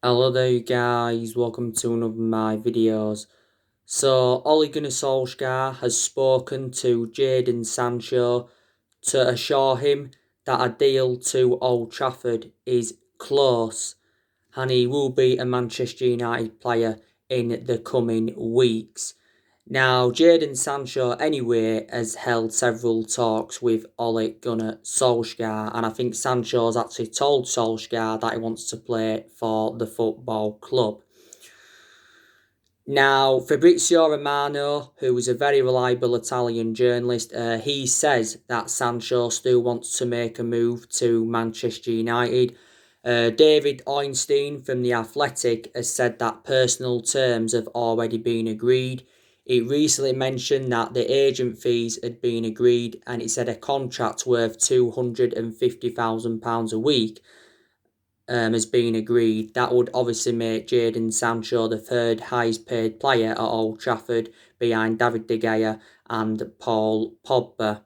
Hello there you guys, welcome to one of my videos. So Ole Gunnar Solsjaer has spoken to Jadon Sancho to assure him that a deal to Old Trafford is close and he will be a Manchester United player in the coming weeks. Now, Jadon Sancho, anyway, has held several talks with Ole Gunnar Solskjaer, and I think Sancho's actually told Solskjaer that he wants to play for the football club. Now, Fabrizio Romano, who is a very reliable Italian journalist, he says that Sancho still wants to make a move to Manchester United. David Ornstein from The Athletic has said that personal terms have already been agreed. It recently mentioned that the agent fees had been agreed and it said a contract worth £250,000 a week has been agreed. That would obviously make Jadon Sancho the third highest paid player at Old Trafford behind David De Gea and Paul Pogba.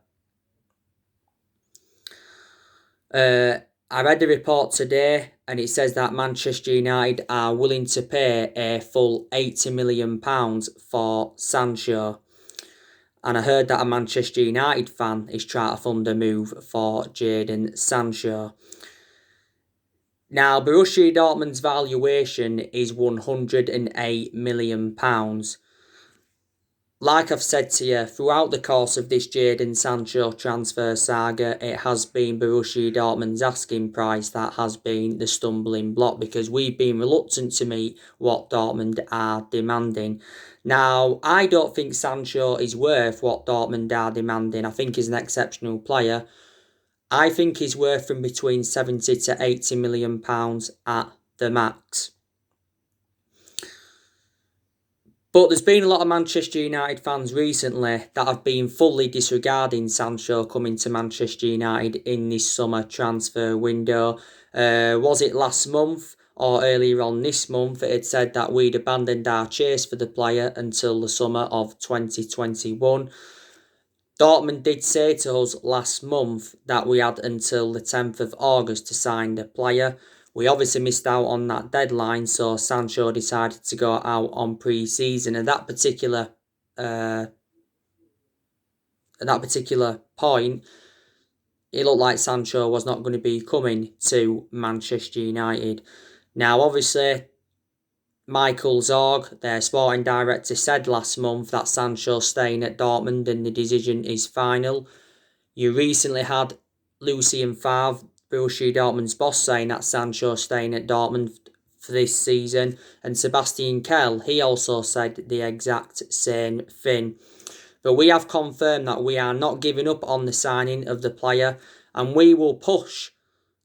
I read the report today and it says that Manchester United are willing to pay a full £80 million for Sancho. And I heard that a Manchester United fan is trying to fund a move for Jadon Sancho. Now, Borussia Dortmund's valuation is £108 million. Like I've said to you, throughout the course of this Jadon Sancho transfer saga, it has been Borussia Dortmund's asking price that has been the stumbling block because we've been reluctant to meet what Dortmund are demanding. Now, I don't think Sancho is worth what Dortmund are demanding. I think he's an exceptional player. I think he's worth from between 70 to 80 million pounds at the max. But there's been a lot of Manchester United fans recently that have been fully disregarding Sancho coming to Manchester United in this summer transfer window. Was it last month or earlier on this month? It had said that we'd abandoned our chase for the player until the summer of 2021. Dortmund did say to us last month that we had until the 10th of August to sign the player. We obviously missed out on that deadline, so Sancho decided to go out on pre-season. At that particular point, it looked like Sancho was not going to be coming to Manchester United. Now, obviously, Michael Zorg, their sporting director, said last month that Sancho's staying at Dortmund and the decision is final. You recently had Lucien Favre, Borussia Dortmund's boss, saying that Sancho's staying at Dortmund for this season. And Sebastian Kell, he also said the exact same thing. But we have confirmed that we are not giving up on the signing of the player and we will push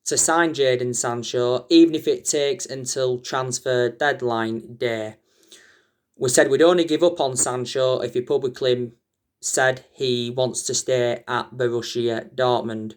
to sign Jadon Sancho, even if it takes until transfer deadline day. We said we'd only give up on Sancho if he publicly said he wants to stay at Borussia Dortmund.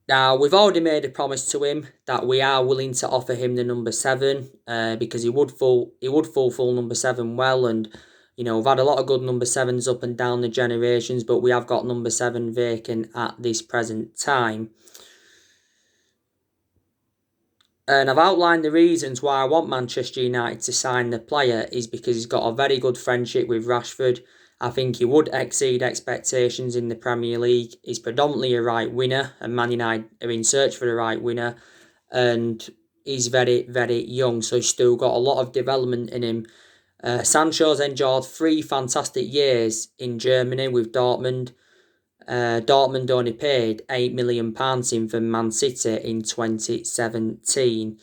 Now, we've already made a promise to him that we are willing to offer him the number 7 because he would fulfill number 7 well. And, you know, we've had a lot of good number 7s up and down the generations, but we have got number 7 vacant at this present time. And I've outlined the reasons why I want Manchester United to sign the player is because he's got a very good friendship with Rashford. I think he would exceed expectations in the Premier League. He's predominantly a right winger, and Man United are in search for the right winger. And he's very, very young, so he's still got a lot of development in him. Sancho's enjoyed 3 fantastic years in Germany with Dortmund. Dortmund only paid £8 million in for Man City in 2017.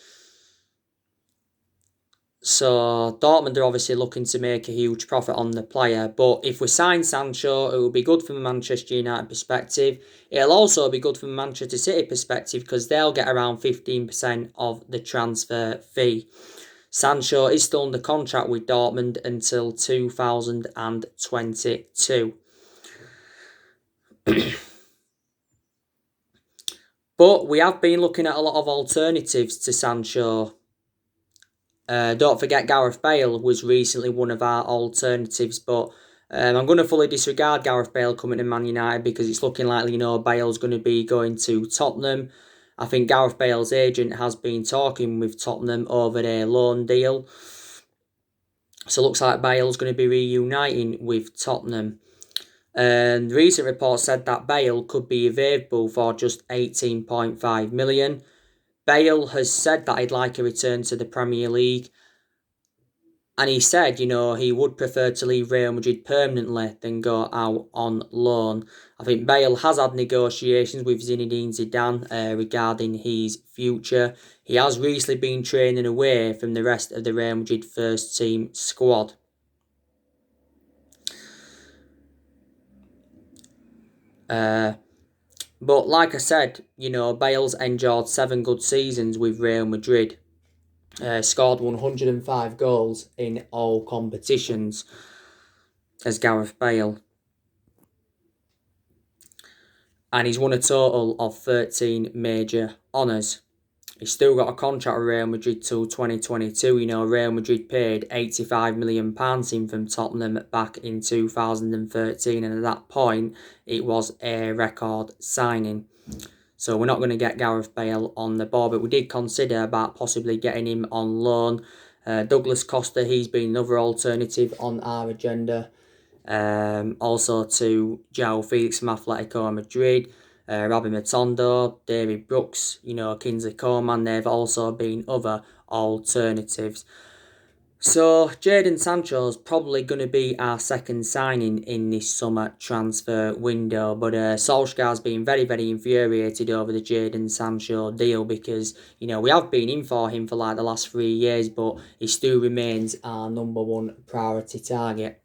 So Dortmund are obviously looking to make a huge profit on the player. But if we sign Sancho, it will be good from a Manchester United perspective. It'll also be good from a Manchester City perspective because they'll get around 15% of the transfer fee. Sancho is still under contract with Dortmund until 2022. But we have been looking at a lot of alternatives to Sancho. Don't forget Gareth Bale was recently one of our alternatives, but I'm going to fully disregard Gareth Bale coming to Man United because it's looking like, you know, Bale's going to be going to Tottenham. I think Gareth Bale's agent has been talking with Tottenham over a loan deal. So it looks like Bale's going to be reuniting with Tottenham. And recent reports said that Bale could be available for just 18.5 million. Bale has said that he'd like a return to the Premier League. And he said, he would prefer to leave Real Madrid permanently than go out on loan. I think Bale has had negotiations with Zinedine Zidane regarding his future. He has recently been training away from the rest of the Real Madrid first team squad. But like I said, Bale's enjoyed 7 good seasons with Real Madrid. Scored 105 goals in all competitions as Gareth Bale. And he's won a total of 13 major honours. He's still got a contract with Real Madrid till 2022. Real Madrid paid £85 million in from Tottenham back in 2013, and at that point, it was a record signing. So we're not going to get Gareth Bale on the board, but we did consider about possibly getting him on loan. Douglas Costa, he's been another alternative on our agenda. Also to João Felix from Atletico Madrid, Robbie Matondo, David Brooks, Kingsley Coman, they've also been other alternatives. So Jadon Sancho's probably going to be our second signing in this summer transfer window, but Solskjaer's been very, very infuriated over the Jadon Sancho deal because, we have been in for him for like the last 3 years, but he still remains our number one priority target.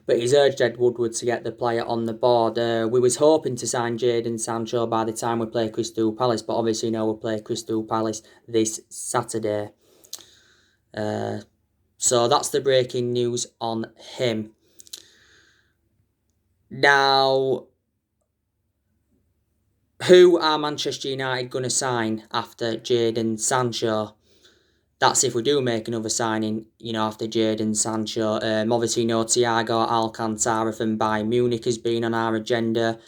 But he's urged Ed Woodward to get the player on the board. We was hoping to sign Jadon Sancho by the time we play Crystal Palace, but obviously we'll play Crystal Palace this Saturday. So that's the breaking news on him. Now, who are Manchester United going to sign after Jadon Sancho? That's if we do make another signing, after Jadon Sancho. Obviously, Thiago Alcantara from Bayern Munich has been on our agenda.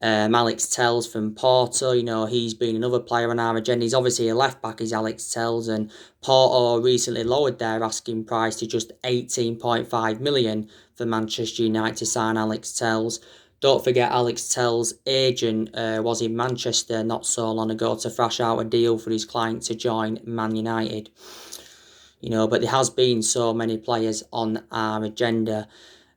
Alex Telles from Porto, he's been another player on our agenda. He's obviously a left back, is Alex Telles, and Porto recently lowered their asking price to just 18.5 million for Manchester United to sign Alex Telles. Don't forget, Alex Telles' agent was in Manchester not so long ago to thrash out a deal for his client to join Man United. But there has been so many players on our agenda.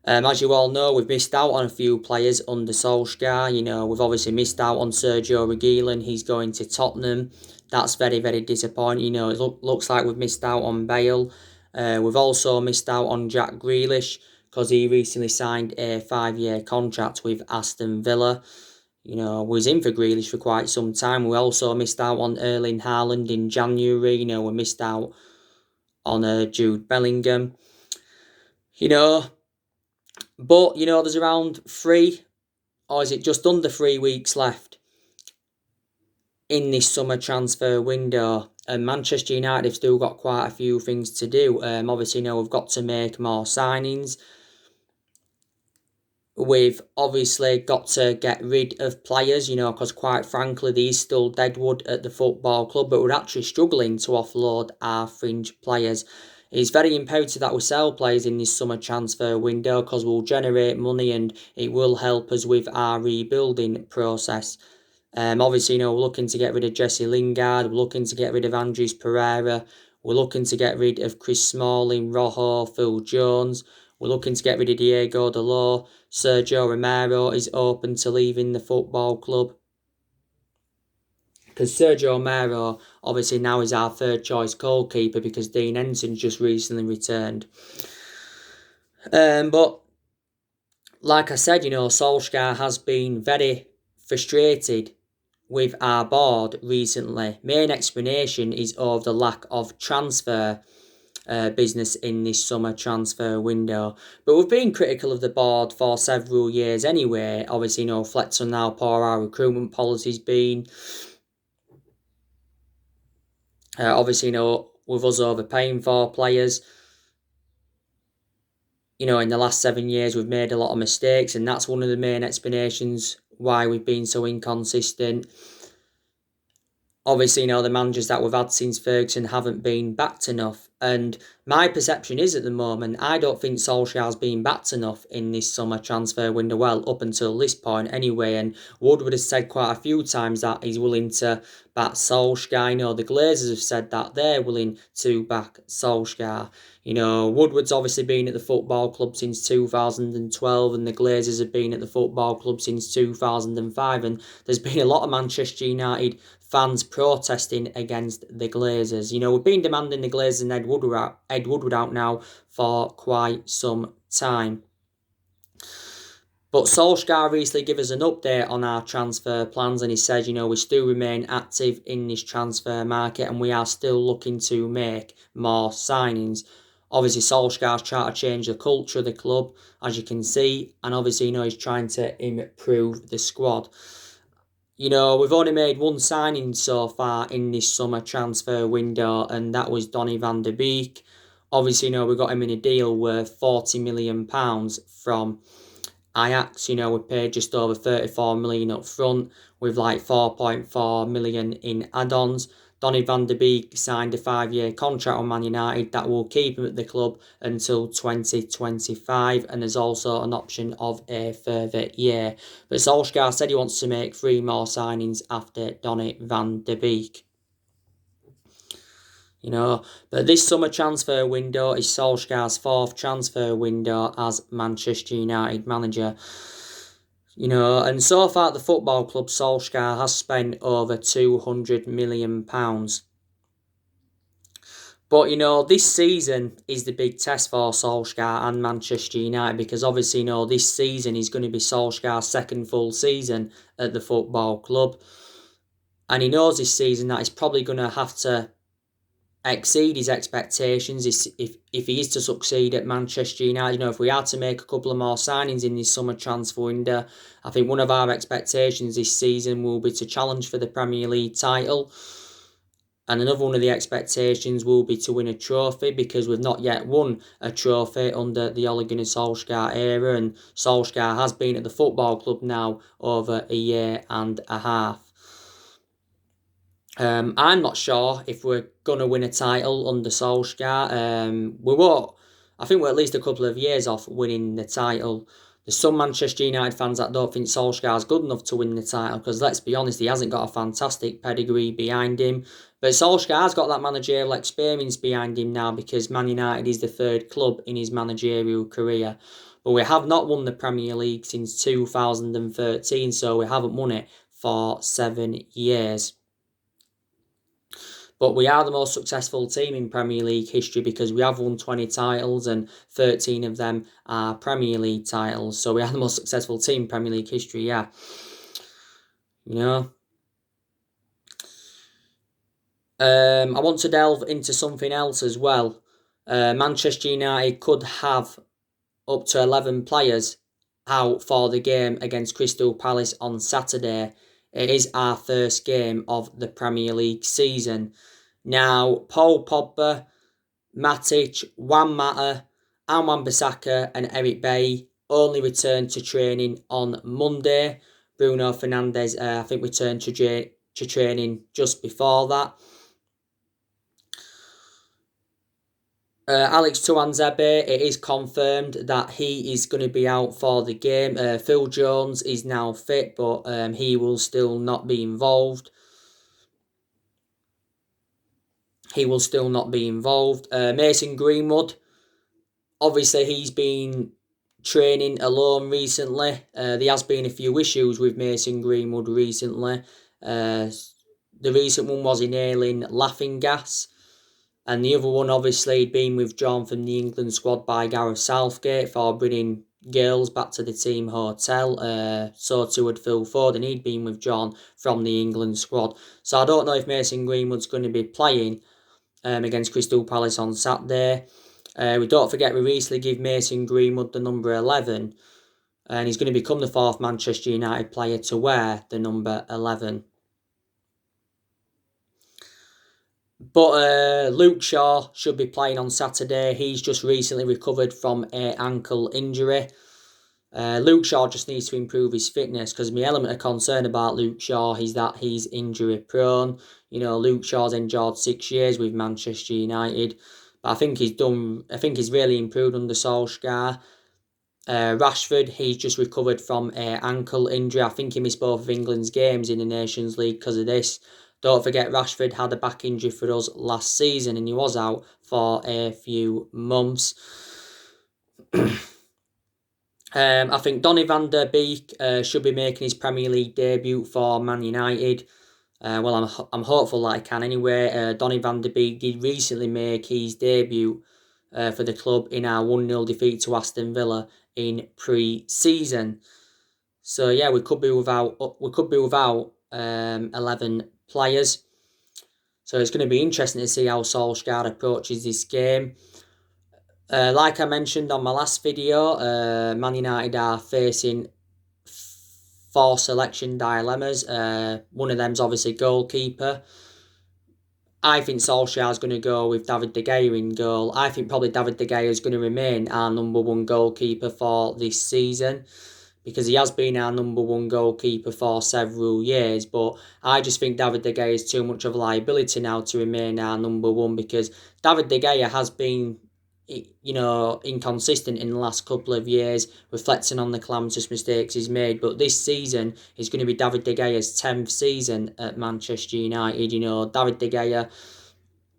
As you all know, we've missed out on a few players under Solskjaer. We've obviously missed out on Sergio Reguilon. He's going to Tottenham. That's very, very disappointing. It looks like we've missed out on Bale. We've also missed out on Jack Grealish because he recently signed a 5-year contract with Aston Villa. We was in for Grealish for quite some time. We also missed out on Erling Haaland in January. We missed out on Jude Bellingham. But, there's around 3, or is it just under 3 weeks left in this summer transfer window. And Manchester United have still got quite a few things to do. Obviously, we've got to make more signings. We've obviously got to get rid of players, because quite frankly, there's still deadwood at the football club, but we're actually struggling to offload our fringe players. It's very imperative that we sell players in this summer transfer window because we'll generate money and it will help us with our rebuilding process. Obviously, we're looking to get rid of Jesse Lingard, we're looking to get rid of Andres Pereira, we're looking to get rid of Chris Smalling, Rojo, Phil Jones, we're looking to get rid of Diego Dalot. Sergio Romero is open to leaving the football club. Because Sergio Romero obviously now is our third choice goalkeeper because Dean Henson just recently returned. But like I said, Solskjaer has been very frustrated with our board recently. Main explanation is of the lack of transfer business in this summer transfer window. But we've been critical of the board for several years anyway. Obviously, reflects on how poor our recruitment policy's been. Obviously, with us overpaying for players. in the last 7 years, we've made a lot of mistakes, and that's one of the main explanations why we've been so inconsistent. Obviously, the managers that we've had since Ferguson haven't been backed enough. And my perception is at the moment, I don't think Solskjaer's been backed enough in this summer transfer window. Well, up until this point anyway. And Woodward has said quite a few times that he's willing to back Solskjaer. The Glazers have said that they're willing to back Solskjaer. Woodward's obviously been at the football club since 2012, and the Glazers have been at the football club since 2005. And there's been a lot of Manchester United fans protesting against the Glazers. We've been demanding the Glazers and Ed Woodward out now for quite some time. But Solskjaer recently gave us an update on our transfer plans, and he said, we still remain active in this transfer market and we are still looking to make more signings. Obviously, Solskjaer's trying to change the culture of the club, as you can see, and obviously, he's trying to improve the squad. We've only made one signing so far in this summer transfer window, and that was Donny van de Beek. Obviously, we got him in a deal worth £40 million from Ajax. We paid just over 34 million up front with like 4.4 million in add-ons. Donny van de Beek signed a 5-year contract on Man United that will keep him at the club until 2025, and there's also an option of a further year. But Solskjaer said he wants to make 3 more signings after Donny van de Beek. But this summer transfer window is Solskjaer's 4th transfer window as Manchester United manager. And so far at the football club, Solskjaer has spent over £200 million. But, this season is the big test for Solskjaer and Manchester United, because obviously, this season is going to be Solskjaer's 2nd full season at the football club. And he knows this season that he's probably going to have to exceed his expectations if he is to succeed at Manchester United. If we are to make a couple of more signings in this summer transfer window, I think one of our expectations this season will be to challenge for the Premier League title. And another one of the expectations will be to win a trophy, because we've not yet won a trophy under the Ole Gunnar Solskjaer era, and Solskjaer has been at the football club now over a year and a half. I'm not sure if we're going to win a title under Solskjaer. We won't. I think we're at least a couple of years off winning the title. There's some Manchester United fans that don't think Solskjaer's good enough to win the title, because let's be honest, he hasn't got a fantastic pedigree behind him. But Solskjaer's got that managerial experience behind him now, because Man United is the 3rd club in his managerial career. But we have not won the Premier League since 2013, so we haven't won it for 7 years. But we are the most successful team in Premier League history, because we have won 20 titles and 13 of them are Premier League titles. So we are the most successful team in Premier League history, yeah. I want to delve into something else as well. Manchester United could have up to 11 players out for the game against Crystal Palace on Saturday. It is our first game of the Premier League season. Now, Paul Pogba, Matic, Juan Mata, Wan-Bissaka and Eric Bailly only returned to training on Monday. Bruno Fernandes, I think, returned to training just before that. Alex Tuanzebe, it is confirmed that he is going to be out for the game. Phil Jones is now fit, but he will still not be involved. Mason Greenwood, obviously he's been training alone recently. There has been a few issues with Mason Greenwood recently. The recent one was inhaling laughing gas. And the other one, obviously, had been withdrawn from the England squad by Gareth Southgate for bringing girls back to the team hotel. So too had Phil Foden. He'd been withdrawn from the England squad. So I don't know if Mason Greenwood's going to be playing against Crystal Palace on Saturday. We don't forget, we recently gave Mason Greenwood the number 11. And he's going to become the 4th Manchester United player to wear the number 11. But Luke Shaw should be playing on Saturday. He's just recently recovered from an ankle injury. Luke Shaw just needs to improve his fitness, because my element of concern about Luke Shaw is that he's injury prone. Luke Shaw's endured 6 years with Manchester United, but I think he's really improved under Solsjaer. Rashford, he's just recovered from an ankle injury. I think he missed both of England's games in the Nations League because of this. Don't forget, Rashford had a back injury for us last season and he was out for a few months. I think Donny van der Beek should be making his Premier League debut for Man United. I'm hopeful that I can anyway. Donny van der Beek did recently make his debut for the club in our 1-0 defeat to Aston Villa in pre-season. So yeah, we could be without 11 players. So it's going to be interesting to see how Solskjaer approaches this game. Like I mentioned on my last video, Man United are facing 4 selection dilemmas. One of them's obviously goalkeeper. I think Solskjaer is going to go with David De Gea in goal. I think probably David De Gea is going to remain our number 1 goalkeeper for this season, because he has been our number 1 goalkeeper for several years. But I just think David De Gea is too much of a liability now to remain our number 1, because David De Gea has been inconsistent in the last couple of years, reflecting on the calamitous mistakes he's made. But this season is going to be David De Gea's 10th season at Manchester United. David De Gea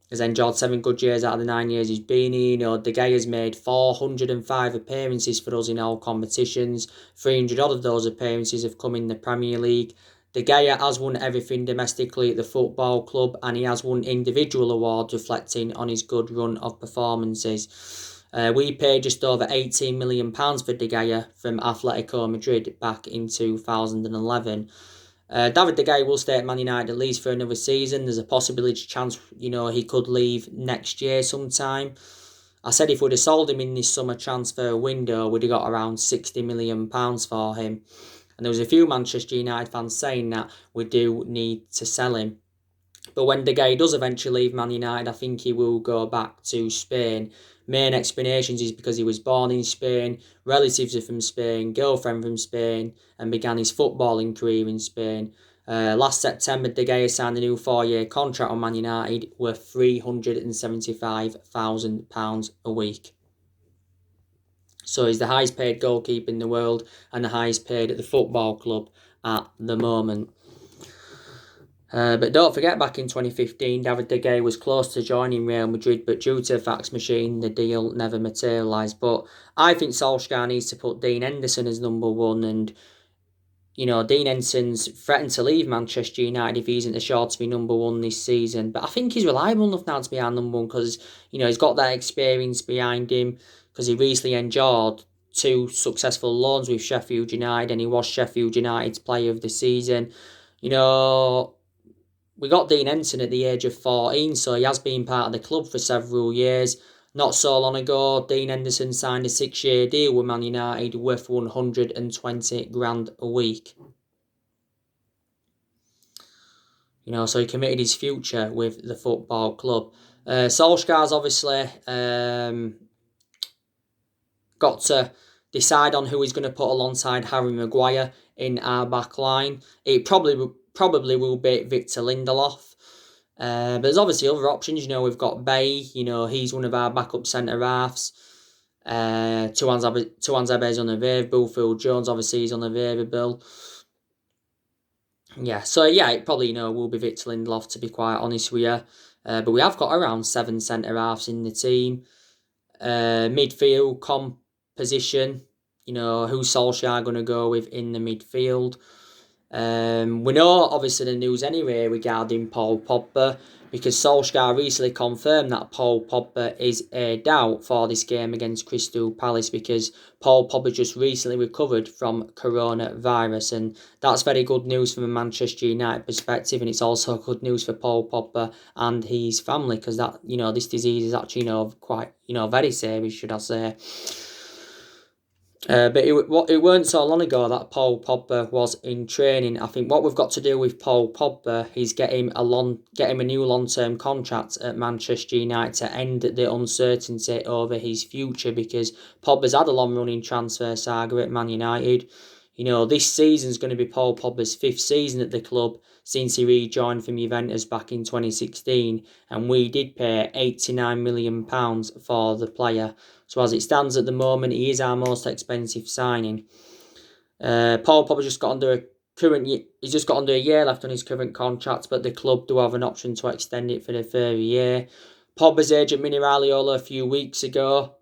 has enjoyed 7 good years out of the 9 years he's been here. De Gea's made 405 appearances for us in all competitions. 300 odd of those appearances have come in the Premier League. De Gea has won everything domestically at the football club, and he has won individual awards reflecting on his good run of performances. We paid just over £18 million for De Gea from Atletico Madrid back in 2011. David De Gea will stay at Man United at least for another season. There's a possibility, chance, he could leave next year sometime. I said if we'd have sold him in this summer transfer window, we'd have got around £60 million for him. And there was a few Manchester United fans saying that we do need to sell him. But when De Gea does eventually leave Man United, I think he will go back to Spain. Main explanations is because he was born in Spain, relatives are from Spain, girlfriend from Spain, and began his footballing career in Spain. Last September, De Gea signed a new 4-year contract on Man United worth £375,000 a week. So he's the highest paid goalkeeper in the world and the highest paid at the football club at the moment. But don't forget, back in 2015, David De Gea was close to joining Real Madrid, but due to a fax machine, the deal never materialised. But I think Solskjaer needs to put Dean Henderson as number 1, and Dean Henderson's threatened to leave Manchester United if he isn't assured to be number 1 this season. But I think he's reliable enough now to be our number 1, because he's got that experience behind him, because he recently endured 2 successful loans with Sheffield United, and he was Sheffield United's player of the season. We got Dean Henderson at the age of 14, so he has been part of the club for several years. Not so long ago, Dean Henderson signed a 6-year deal with Man United worth 120 grand a week. So he committed his future with the football club. Solskjaer's obviously got to decide on who he's going to put alongside Harry Maguire in our back line. It probably will be Victor Lindelof. But there's obviously other options. We've got Bay. He's one of our backup centre-halves. Tuanzebe is unavailable. Phil Jones, obviously, is unavailable. Yeah, so yeah, it probably, will be Victor Lindelof, to be quite honest with you. But we have got around 7 centre-halves in the team. Midfield composition, who's Solskjaer going to go with in the midfield? We know, obviously, the news anyway regarding Paul Pogba, because Solskjaer recently confirmed that Paul Pogba is a doubt for this game against Crystal Palace, because Paul Pogba just recently recovered from coronavirus, and that's very good news from a Manchester United perspective, and it's also good news for Paul Pogba and his family, because that this disease is actually quite very serious, should I say. But it weren't so long ago that Paul Pogba was in training. I think what we've got to do with Paul Pogba is get him a new long-term contract at Manchester United to end the uncertainty over his future, because Pogba's had a long-running transfer saga at Man United. You know, this season's going to be Paul Pogba's 5th season at the club since he rejoined from Juventus back in 2016, and we did pay £89 million for the player. So as it stands at the moment, he is our most expensive signing. Paul Pogba he's just got under a year left on his current contract, but the club do have an option to extend it for the further year. Pogba's agent Mini Raiola a few weeks ago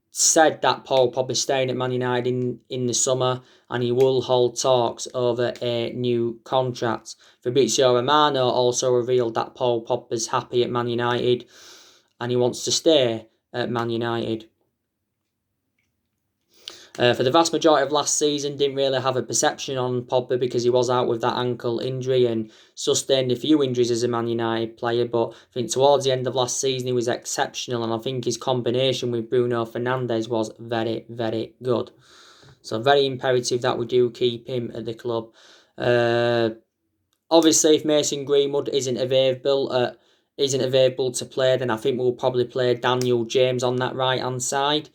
said that Paul Pogba is staying at Man United in the summer, and he will hold talks over a new contract. Fabrizio Romano also revealed that Paul Pogba's happy at Man United and he wants to stay at Man United. For the vast majority of last season, didn't really have a perception on Pogba because he was out with that ankle injury and sustained a few injuries as a Man United player. But I think towards the end of last season, he was exceptional, and I think his combination with Bruno Fernandes was very, very good. So very imperative that we do keep him at the club. Obviously, if Mason Greenwood isn't available to play, then I think we'll probably play Daniel James on that right-hand side.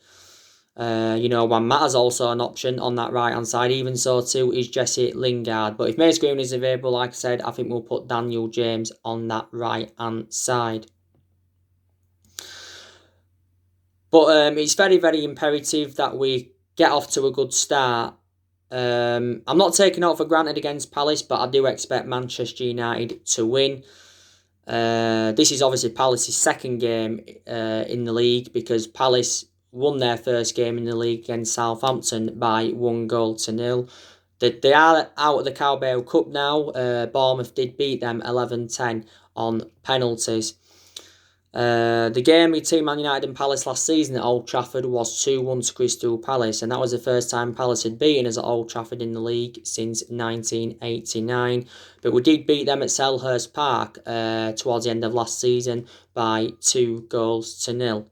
Juan Mata's also an option on that right-hand side. Even so too is Jesse Lingard. But if Mason Greenwood is available, like I said, I think we'll put Daniel James on that right-hand side. But it's very, very imperative that we get off to a good start. I'm not taking out for granted against Palace, but I do expect Manchester United to win. This is obviously Palace's second game in the league, because Palace won their first game in the league against Southampton by 1-0. They are out of the Carabao Cup now. Bournemouth did beat them 11-10 on penalties. The game between Man United and Palace last season at Old Trafford was 2-1 to Crystal Palace, and that was the first time Palace had beaten us at Old Trafford in the league since 1989. But we did beat them at Selhurst Park towards the end of last season by 2-0.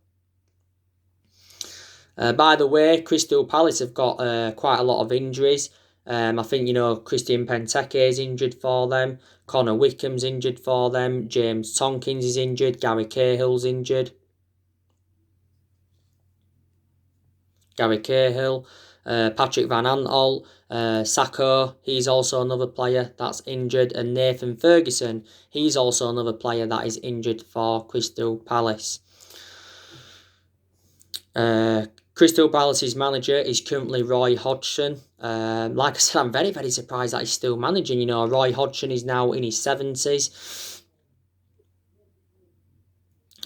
By the way, Crystal Palace have got quite a lot of injuries. I think, Christian Benteke is injured for them. Connor Wickham's injured for them. James Tompkins is injured. Gary Cahill's injured. Patrick Van Aanholt. Sacco, he's also another player that's injured. And Nathan Ferguson, he's also another player that is injured for Crystal Palace. Crystal Palace's manager is currently Roy Hodgson. Like I said, I'm very, very surprised that he's still managing. Roy Hodgson is now in his 70s.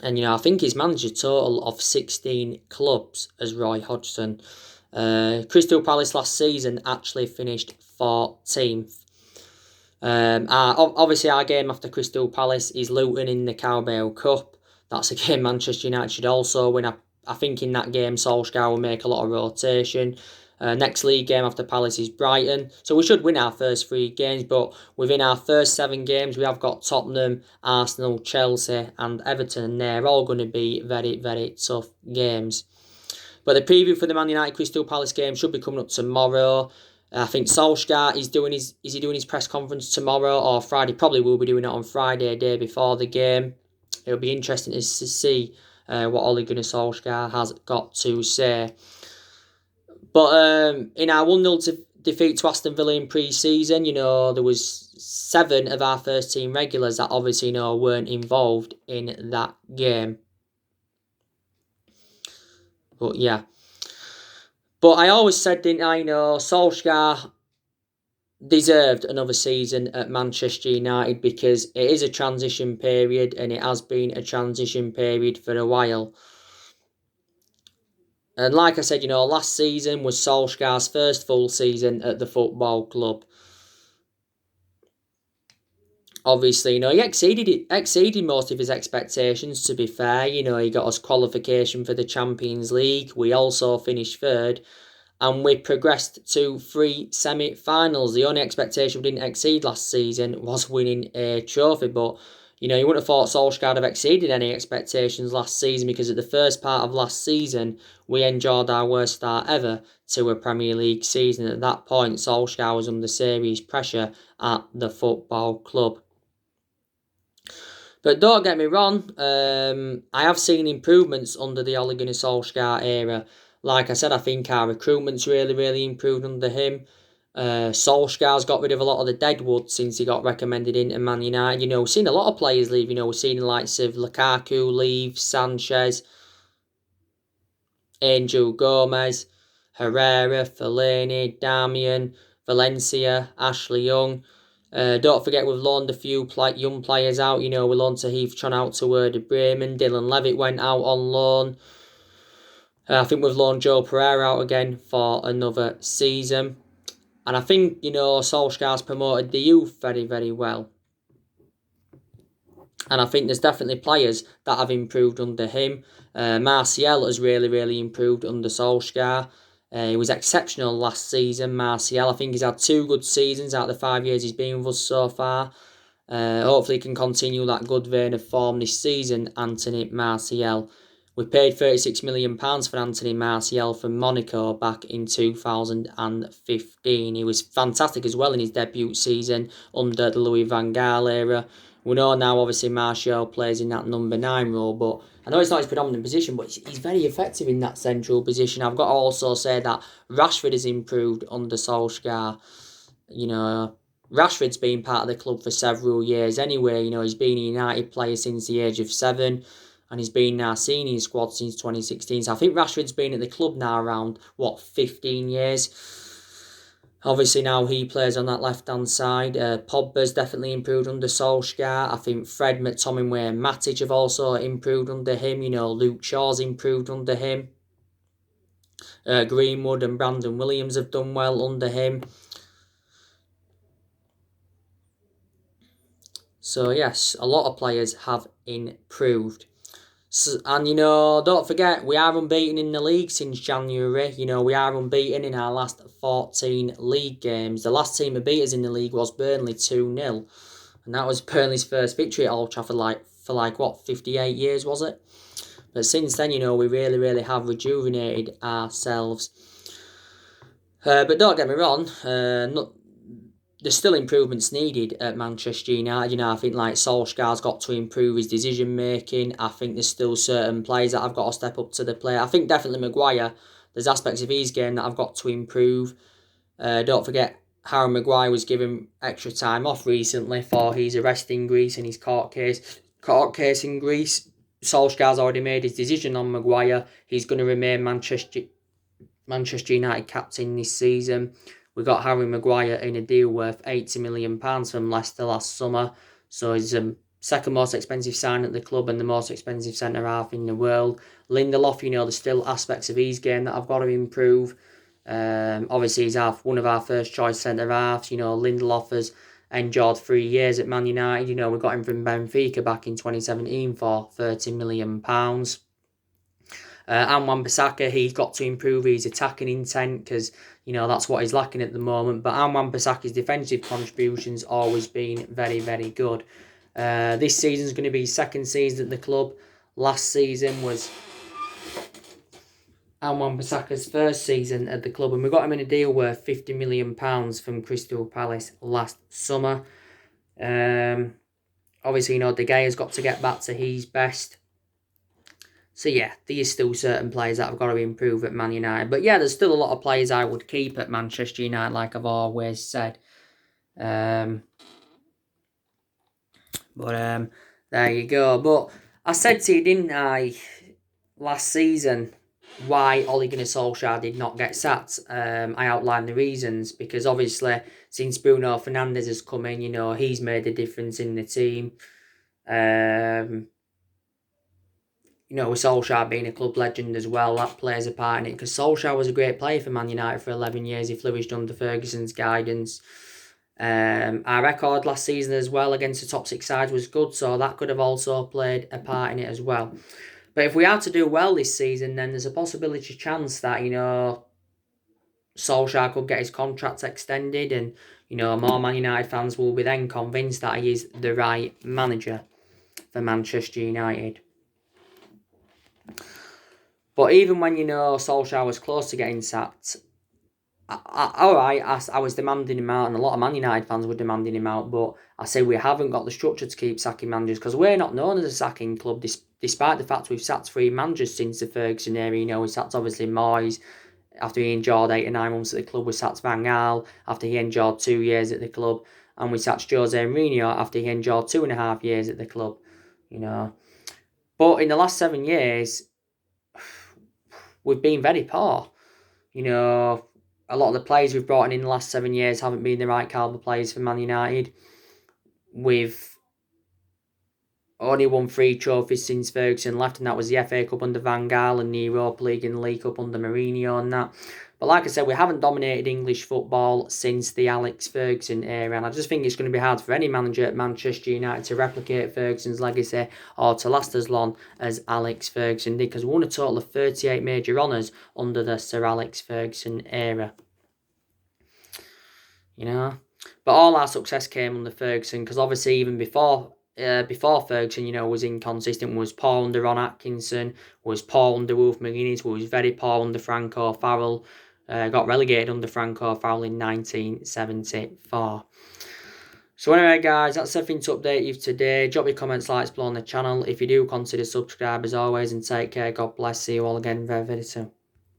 And, I think he's managed a total of 16 clubs as Roy Hodgson. Crystal Palace last season actually finished 14th. Obviously, our game after Crystal Palace is Luton in the Carabao Cup. That's a game Manchester United should also win. I think in that game, Solsjaer will make a lot of rotation. Next league game after Palace is Brighton. So we should win our first 3 games, but within our first 7 games, we have got Tottenham, Arsenal, Chelsea and Everton, and they're all going to be very, very tough games. But the preview for the Man United Crystal Palace game should be coming up tomorrow. I think Solskjaer is doing his press conference tomorrow or Friday. Probably will be doing it on Friday, day before the game. It'll be interesting to see what Ole Gunnar Solskjaer has got to say. But in our 1-0 defeat to Aston Villa in pre-season, there was 7 of our first team regulars that obviously weren't involved in that game. But yeah. But I always said, didn't I, Solskjaer deserved another season at Manchester United, because it is a transition period, and it has been a transition period for a while. And like I said, last season was Solskjaer's first full season at the football club. Obviously, he exceeded most of his expectations, to be fair. He got us qualification for the Champions League. We also finished 3rd. And we progressed to 3 semi-finals. The only expectation we didn't exceed last season was winning a trophy. But, You wouldn't have thought Solskjaer have exceeded any expectations last season, because at the first part of last season, we enjoyed our worst start ever to a Premier League season. At that point, Solskjaer was under serious pressure at the football club. But don't get me wrong, I have seen improvements under the Ole Gunnar Solskjaer era. Like I said, I think our recruitment's really, really improved under him. Solskjaer's got rid of a lot of the deadwood since he got recommended into Man United. We've seen a lot of players leave. We've seen the likes of Lukaku leave, Sanchez, Angel Gomez, Herrera, Fellaini, Darmian, Valencia, Ashley Young. Don't forget we've loaned a few young players out. We loaned Tahith out to Werder Bremen. Dylan Levitt went out on loan. I think we've loaned Joe Pereira out again for another season. And I think, Solskjaer's promoted the youth very, very well. And I think there's definitely players that have improved under him. Martial has really, really improved under Solskjaer. He was exceptional last season, Martial. I think he's had 2 good seasons out of the 5 years he's been with us so far. Hopefully he can continue that good vein of form this season, Anthony Martial. We paid £36 million for Anthony Martial from Monaco back in 2015. He was fantastic as well in his debut season under the Louis van Gaal era. We know now, obviously, Martial plays in that number 9 role, but I know it's not his predominant position, but he's very effective in that central position. I've got to also say that Rashford has improved under Solskjaer. Rashford's been part of the club for several years anyway. He's been a United player since the age of 7, and he's been in our senior squad since 2016. So I think Rashford's been at the club now around, 15 years. Obviously now he plays on that left-hand side. Pogba's definitely improved under Solskjaer. I think Fred, McTominay and Matic have also improved under him. Luke Shaw's improved under him. Greenwood and Brandon Williams have done well under him. So yes, a lot of players have improved. And, don't forget, we are unbeaten in the league since January. We are unbeaten in our last 14 league games. The last team to beat us in the league was Burnley 2-0. And that was Burnley's first victory at Old Trafford for 58 years, was it? But since then, we really, really have rejuvenated ourselves. But don't get me wrong, there's still improvements needed at Manchester United. I think Solskjaer's got to improve his decision making. I think there's still certain players that have got to step up to the plate. I think definitely Maguire, there's aspects of his game that have got to improve. Don't forget, Harry Maguire was given extra time off recently for his arrest in Greece and his court case in Greece. Solskjaer's already made his decision on Maguire. He's going to remain Manchester United captain this season. We got Harry Maguire in a deal worth £80 million from Leicester last summer. So he's the second most expensive sign at the club and the most expensive centre-half in the world. Lindelof, there's still aspects of his game that I've got to improve. Obviously, he's one of our first-choice centre-halves. Lindelof has endured 3 years at Man United. We got him from Benfica back in 2017 for £30 million. And Wan-Bissaka, he's got to improve his attacking intent because, that's what he's lacking at the moment. But Wan-Bissaka's defensive contributions always been very, very good. This season's going to be his second season at the club. Last season was Wan-Bissaka's first season at the club, and we got him in a deal worth £50 million from Crystal Palace last summer. Obviously, De Gea's got to get back to his best. So, yeah, there's still certain players that have got to improve at Man United. But, yeah, there's still a lot of players I would keep at Manchester United, like I've always said. But there you go. But I said to you, didn't I, last season, why Ole Gunnar Solskjaer did not get sacked. I outlined the reasons, because obviously, since Bruno Fernandes has come in, he's made a difference in the team. With Solskjaer being a club legend as well, that plays a part in it. Because Solskjaer was a great player for Man United for 11 years. He flourished under Ferguson's guidance. Our record last season as well against the top 6 sides was good, so that could have also played a part in it as well. But if we are to do well this season, then there's a possibility chance that, Solskjaer could get his contract extended and, more Man United fans will be then convinced that he is the right manager. for Manchester United. But even when Solsjaer was close to getting sacked, I was demanding him out, and a lot of Man United fans were demanding him out, but I say we haven't got the structure to keep sacking managers, because we're not known as a sacking club, despite the fact we've sacked 3 managers since the Ferguson era. We sacked obviously Moyes after he endured 8 or 9 months at the club. We sacked Van Gaal after he endured 2 years at the club, and we sacked Jose Mourinho after he endured 2.5 years at the club. But in the last 7 years, we've been very poor. A lot of the players we've brought in the last 7 years haven't been the right calibre players for Man United. We've only won 3 trophies since Ferguson left, and that was the FA Cup under Van Gaal and the Europa League and the League Cup under Mourinho and that. But like I said, we haven't dominated English football since the Alex Ferguson era, and I just think it's going to be hard for any manager at Manchester United to replicate Ferguson's legacy or to last as long as Alex Ferguson did, because we won a total of 38 major honours under the Sir Alex Ferguson era. But all our success came under Ferguson, because obviously even before Ferguson, was inconsistent, was poor under Ron Atkinson, was poor under Wolf McGuinness, was very poor under Franco Farrell, got relegated under Franco Farrell in 1974. So anyway guys, that's everything to update you today. Drop your comments, likes below on the channel. If you do, consider subscribe as always, and take care. God bless. See you all again very, very soon.